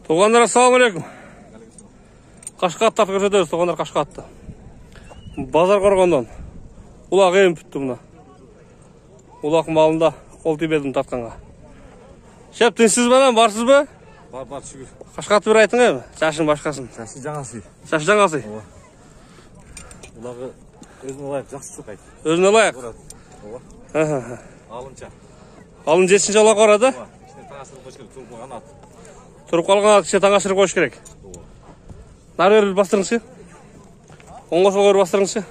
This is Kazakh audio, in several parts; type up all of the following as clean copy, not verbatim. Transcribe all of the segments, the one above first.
Туғандар, ассалаумалейкум. Қашқат тартып көрсетеміз, туғандар Қашқатты. Базар Қорғандан. Улақ ең бүтті мұна. Улақ малында қол тибедім тартқанға. Шеп, тінсіз бәлем, барсыз бі? Бар, шүгір. Қашқатты бір айтың әм? Шашын башқасын. Шашы жаңасы. Шашы жаңасы. Улағы өзін олайық, жақсы сұқ айт. Өзін олайық? Алынша. Алын жетсінші олақ барады? Ішіне таңашырып қойш керек, тұрып қойған ат. Тұрып қалған ат, ішіне таңашырып қойш керек. Нар өріл бастырыңызшы. Оңға сол өрі бастырыңызшы.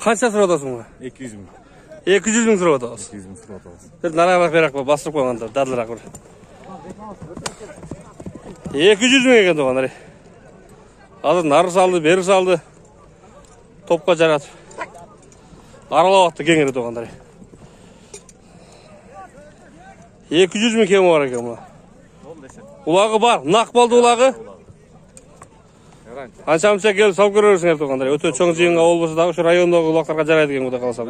Қанша сұрап атасың ба? 200 мың. 200 мың сұрап атасың? 200 мың сұрап атасың. Бір нарағырақ берақ ба, бастырып қойғанда, дадылырақ бір. 200 мың екен туғандар. Азыр нары салды, бері салды. Топқа жаратып. Аралау атты кеңері туғандар. 200 мың кемі бар екен мұна. Улағы бар, нақ болды улағы. Аншамша келіп салып көрерсіңер туғандар. Өте чоң жиынға ол болса дағы, şu райондағы улақтарға жарайды екен бұда қаласам.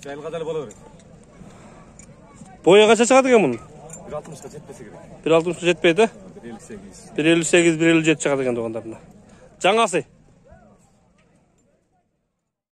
Жайлыға дәл бола береді. Бойы қанша шығады екен мұның? 1.60-қа жетпесе керек. 1.60-қа жетпейді? 1.58. 1.58, 1.57 шығады екен туғандарына. Жаңасы?